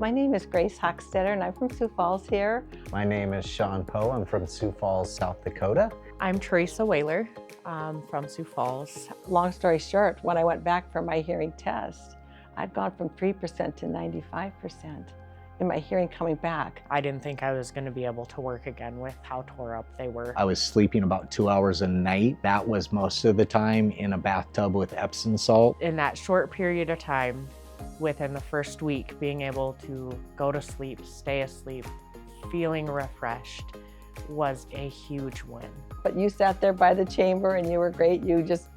My name is Grace Hawksteader and I'm from Sioux Falls here. My name is Shawn Poe. I'm from Sioux Falls, South Dakota. I'm Teresa Whaler from Sioux Falls. Long story short, when I went back for my hearing test, I'd gone from 3% to 95% in my hearing coming back. I didn't think I was going to be able to work again with how tore up they were. I was sleeping about 2 hours a night. That was most of the time in a bathtub with Epsom salt. In that short period of time, within the first week, being able to go to sleep, stay asleep, feeling refreshed was a huge win. But you sat there by the chamber and you were great. You just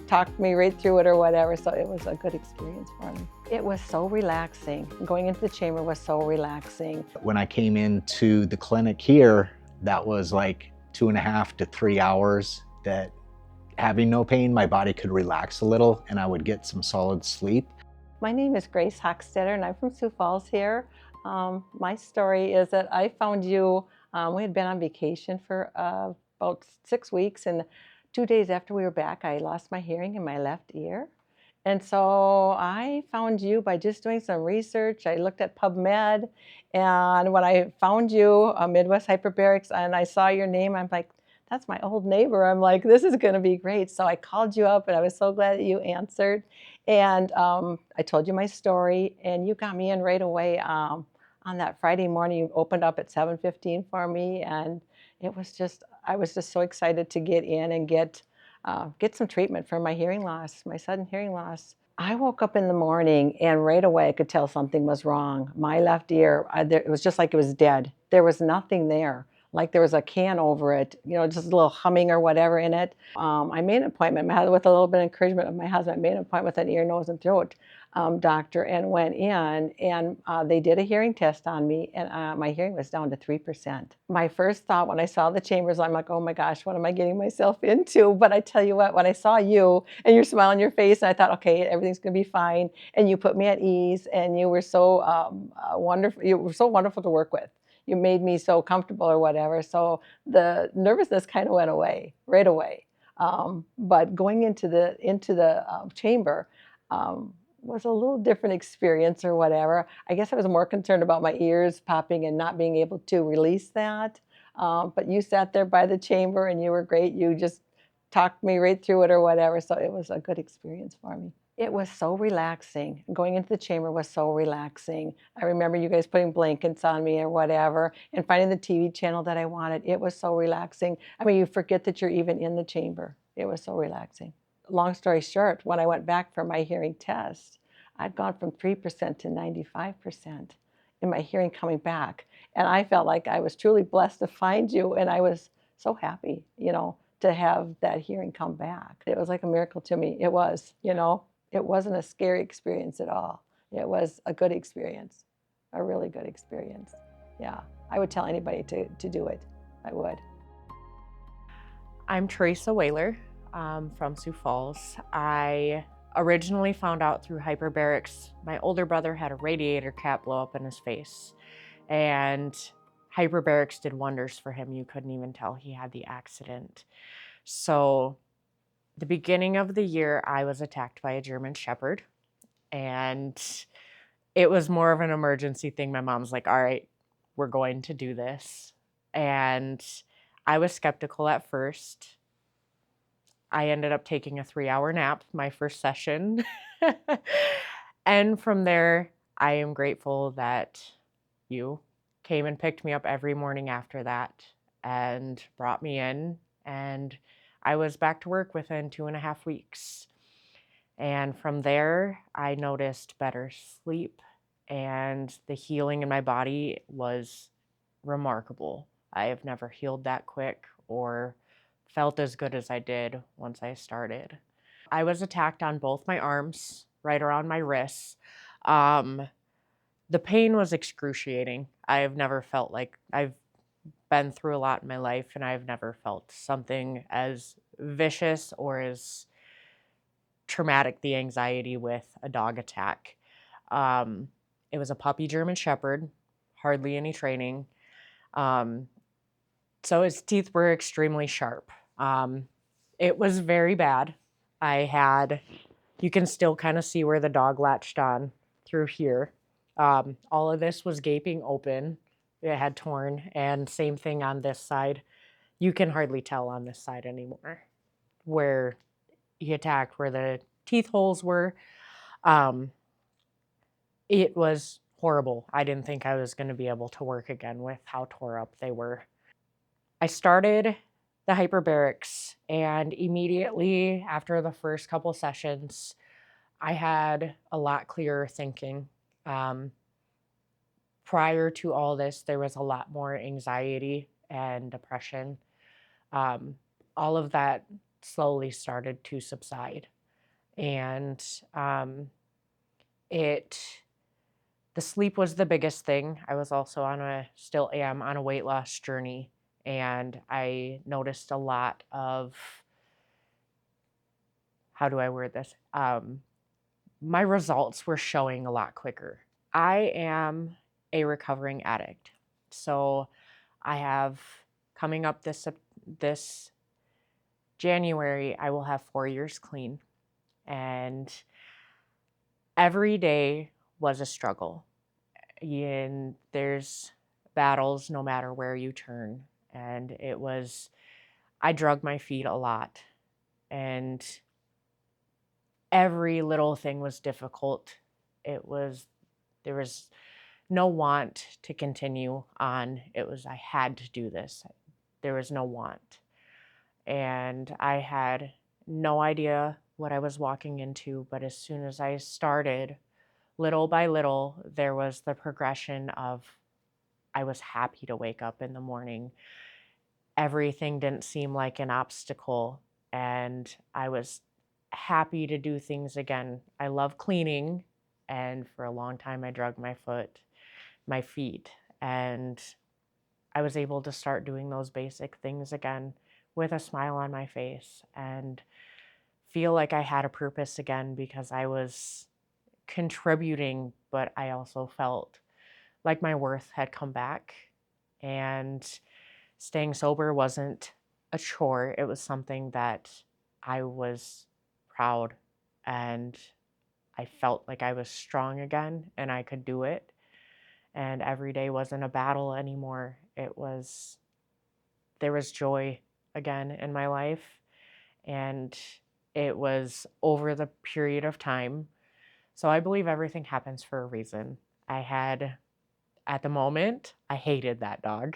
talked me right through it or whatever, so it was a good experience for me. It was so relaxing. Going into the chamber was so relaxing. When I came into the clinic here, that was like 2.5 to 3 hours that having no pain, my body could relax a little and I would get some solid sleep. My name is Grace Hawksteader and I'm from Sioux Falls here. My story is that I found you, we had been on vacation for about 6 weeks, and 2 days after we were back, I lost my hearing in my left ear. And so I found you by just doing some research. I looked at PubMed, and when I found you, Midwest Hyperbarics, and I saw your name, I'm like, that's my old neighbor. I'm like, this is gonna be great. So I called you up and I was so glad that you answered. And I told you my story and you got me in right away. On that Friday morning, you opened up at 7:15 for me, and it was just, I was just so excited to get in and get some treatment for my hearing loss, my sudden hearing loss. I woke up in the morning and right away I could tell something was wrong. My left ear, it was just like it was dead. There was nothing there. Like there was a can over it, you know, just a little humming or whatever in it. I made an appointment with a little bit of encouragement of my husband. I made an appointment with an ear, nose, and throat doctor and went in, and they did a hearing test on me, and my hearing was down to 3%. My first thought when I saw the chambers, I'm like, oh my gosh, what am I getting myself into? But I tell you what, when I saw you and your smile on your face, and I thought, okay, everything's gonna be fine, and you put me at ease, and you were so wonderful. You were so wonderful to work with. You made me so comfortable or whatever. So the nervousness kind of went away right away. But going into the chamber was a little different experience or whatever. I guess I was more concerned about my ears popping and not being able to release that. But you sat there by the chamber and you were great. You just talked me right through it or whatever. So it was a good experience for me. It was so relaxing. Going into the chamber was so relaxing. I remember you guys putting blankets on me or whatever and finding the TV channel that I wanted. It was so relaxing. I mean, you forget that you're even in the chamber. It was so relaxing. Long story short, when I went back for my hearing test, I'd gone from 3% to 95% in my hearing coming back. And I felt like I was truly blessed to find you, and I was so happy, you know, to have that hearing come back. It was like a miracle to me. It was, you know. It wasn't a scary experience at all. It was a good experience, a really good experience. Yeah, I would tell anybody to do it. I would. I'm Teresa Whaler from Sioux Falls. I originally found out through Hyperbarics. My older brother had a radiator cap blow up in his face, and Hyperbarics did wonders for him. You couldn't even tell he had the accident. So the beginning of the year, I was attacked by a German Shepherd, and it was more of an emergency thing. My mom's like, all right, we're going to do this. And I was skeptical at first. I ended up taking a 3-hour nap my first session. And from there, I am grateful that you came and picked me up every morning after that and brought me in, and I was back to work within 2.5 weeks. And from there, I noticed better sleep, and the healing in my body was remarkable. I have never healed that quick or felt as good as I did once I started. I was attacked on both my arms, right around my wrists. The pain was excruciating. I have never felt like I've been through a lot in my life, and I've never felt something as vicious or as traumatic, the anxiety with a dog attack. It was a puppy German Shepherd, hardly any training. So his teeth were extremely sharp. It was very bad. You can still kind of see where the dog latched on through here. All of this was gaping open. It had torn, and same thing on this side. You can hardly tell on this side anymore where he attacked, where the teeth holes were. It was horrible. I didn't think I was going to be able to work again with how tore up they were. I started the hyperbarics, and immediately after the first couple sessions, I had a lot clearer thinking. Prior to all this, there was a lot more anxiety and depression. All of that slowly started to subside. And the sleep was the biggest thing. I was also still am on a weight loss journey. And I noticed a lot of, how do I word this? My results were showing a lot quicker. I am a recovering addict. So I have, coming up this January, I will have 4 years clean. And every day was a struggle. And there's battles no matter where you turn. And I drug my feet a lot. And every little thing was difficult. There was no want to continue on. I had to do this. There was no want. And I had no idea what I was walking into, but as soon as I started, little by little, there was the progression of, I was happy to wake up in the morning. Everything didn't seem like an obstacle, and I was happy to do things again. I love cleaning, and for a long time I drug my feet, and I was able to start doing those basic things again with a smile on my face and feel like I had a purpose again, because I was contributing, but I also felt like my worth had come back. And staying sober wasn't a chore. It was something that I was proud, and I felt like I was strong again and I could do it. And every day wasn't a battle anymore. There was joy again in my life. And it was over the period of time. So I believe everything happens for a reason. At the moment, I hated that dog.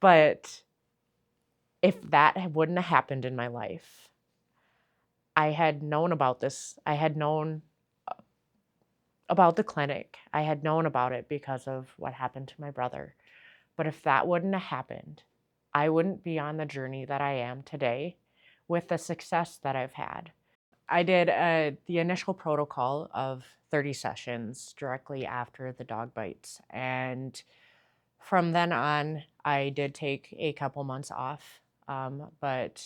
But if that wouldn't have happened in my life, I had known about this. I had known about the clinic. I had known about it because of what happened to my brother. But if that wouldn't have happened, I wouldn't be on the journey that I am today with the success that I've had. I did the initial protocol of 30 sessions directly after the dog bites. And from then on, I did take a couple months off. But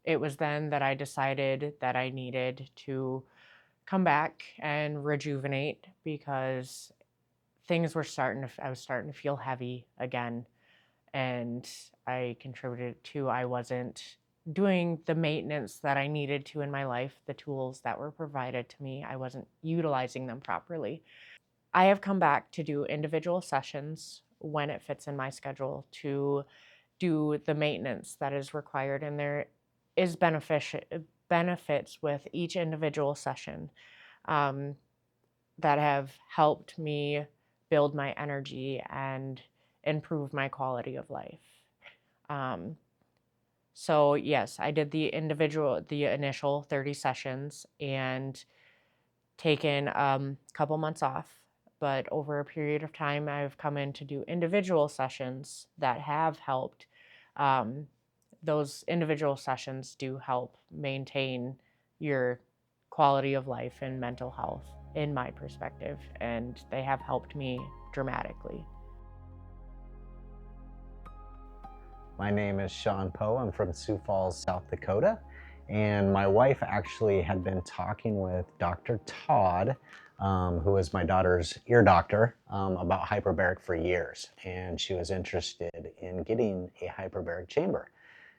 it was then that I decided that I needed to come back and rejuvenate, because I was starting to feel heavy again. And I contributed to, I wasn't doing the maintenance that I needed to in my life. The tools that were provided to me, I wasn't utilizing them properly. I have come back to do individual sessions when it fits in my schedule to do the maintenance that is required. And there is benefits with each individual session that have helped me build my energy and improve my quality of life. So yes, I did the initial 30 sessions and taken a couple months off. But over a period of time, I've come in to do individual sessions that have helped. Those individual sessions do help maintain your quality of life and mental health, in my perspective, and they have helped me dramatically. My name is Shawn Poe. I'm from Sioux Falls, South Dakota. And my wife actually had been talking with Dr. Todd, who is my daughter's ear doctor, about hyperbaric for years. And she was interested in getting a hyperbaric chamber.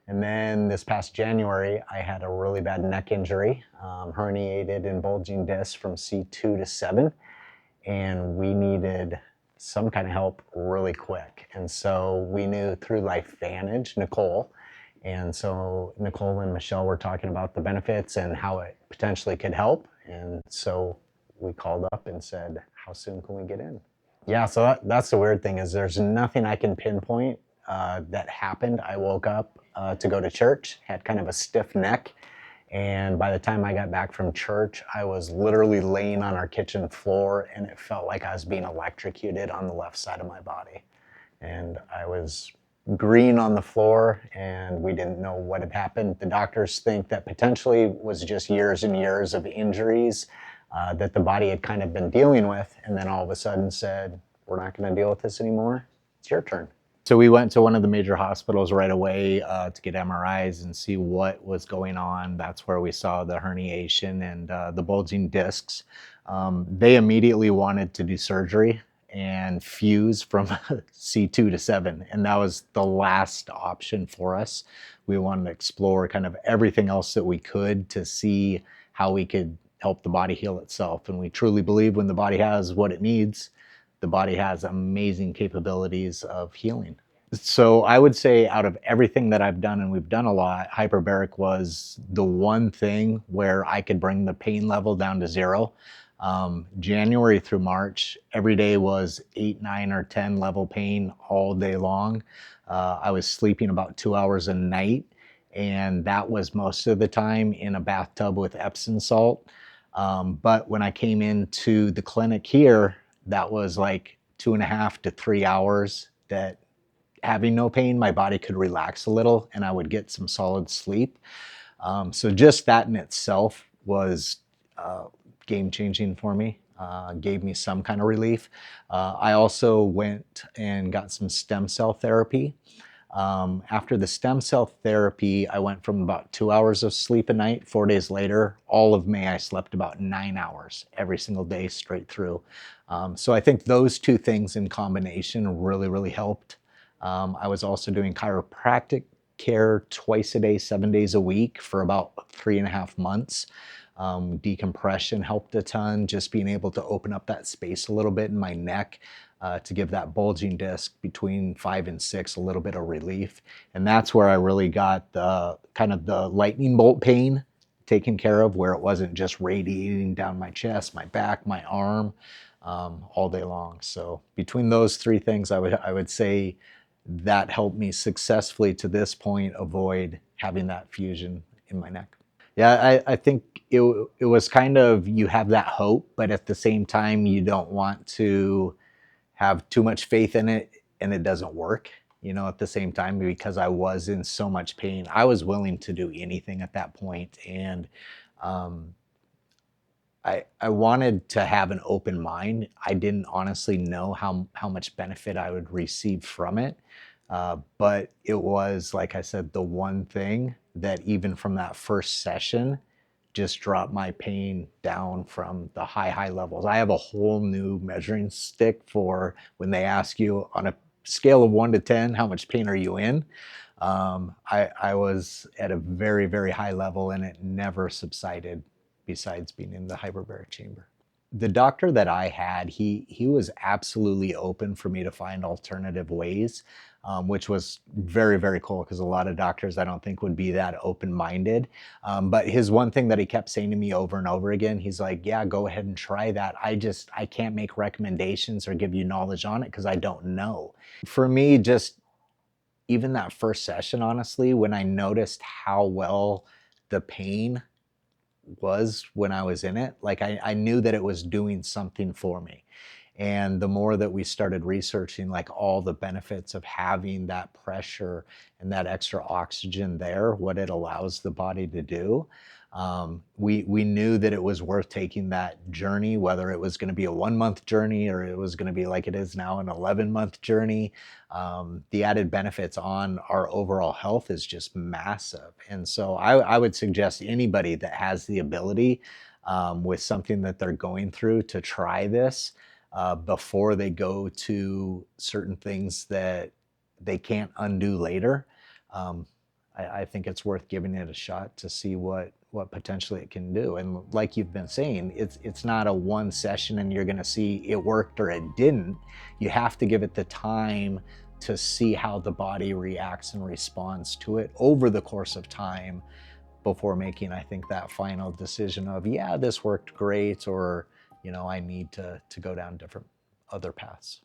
And then this past January, I had a really bad neck injury, herniated and bulging discs from C2 to 7, and we needed some kind of help really quick. And so we knew through LifeVantage, Nicole, and so Nicole and Michelle were talking about the benefits and how it potentially could help. And so we called up and said, how soon can we get in? Yeah, so that's the weird thing is there's nothing I can pinpoint that happened. I woke up to go to church, had kind of a stiff neck. And by the time I got back from church, I was literally laying on our kitchen floor and it felt like I was being electrocuted on the left side of my body. And I was green on the floor and we didn't know what had happened. The doctors think that potentially was just years and years of injuries that the body had kind of been dealing with, and then all of a sudden said, we're not going to deal with this anymore. It's your turn. So we went to one of the major hospitals right away to get MRIs and see what was going on. That's where we saw the herniation and the bulging discs. They immediately wanted to do surgery and fuse from C2 to 7, and that was the last option for us. We wanted to explore kind of everything else that we could to see how we could help the body heal itself. And we truly believe when the body has what it needs, the body has amazing capabilities of healing. So I would say out of everything that I've done, and we've done a lot, Hyperbaric was the one thing where I could bring the pain level down to 0. January through March, every day was 8, 9, or 10 level pain all day long. I was sleeping about 2 hours a night, and that was most of the time in a bathtub with Epsom salt. But when I came into the clinic here, that was like 2.5 to 3 hours that having no pain, my body could relax a little and I would get some solid sleep. So just that in itself was game-changing for me, gave me some kind of relief. I also went and got some stem cell therapy. After the stem cell therapy, I went from about 2 hours of sleep a night. 4 days later, all of May, I slept about 9 hours every single day straight through. So I think those two things in combination really helped. I was also doing chiropractic care twice a day, 7 days a week for about 3.5 months. Decompression helped a ton, just being able to open up that space a little bit in my neck to give that bulging disc between 5 and 6 a little bit of relief. And that's where I really got the kind of the lightning bolt pain taken care of, where it wasn't just radiating down my chest, my back, my arm all day long. So between those three things, I would say that helped me successfully to this point avoid having that fusion in my neck. Yeah, I think it was kind of, you have that hope, but at the same time, you don't want to have too much faith in it and it doesn't work, you know, at the same time, because I was in so much pain. I was willing to do anything at that point. And I wanted to have an open mind. I didn't honestly know how much benefit I would receive from it. But it was, like I said, the one thing that even from that first session just dropped my pain down from the high levels. I have a whole new measuring stick for when they ask you on a scale of 1 to 10, how much pain are you in? I was at a very high level and it never subsided besides being in the hyperbaric chamber. The doctor that I had, he was absolutely open for me to find alternative ways, which was very cool, because a lot of doctors I don't think would be that open-minded. But his one thing that he kept saying to me over and over again, he's like, yeah, go ahead and try that. I can't make recommendations or give you knowledge on it because I don't know. For me, just even that first session, honestly, when I noticed how well the pain was when I was in it, like I knew that it was doing something for me. And the more that we started researching like all the benefits of having that pressure and that extra oxygen there, what it allows the body to do, we knew that it was worth taking that journey, whether it was going to be a 1-month journey or it was going to be like it is now an 11-month journey. The added benefits on our overall health is just massive. And so I would suggest anybody that has the ability with something that they're going through to try this before they go to certain things that they can't undo later. I think it's worth giving it a shot to see what potentially it can do. And like you've been saying, it's not a one session and you're going to see it worked or it didn't. You have to give it the time to see how the body reacts and responds to it over the course of time before making, I think, that final decision of, yeah, this worked great, or, you know, I need to go down different other paths.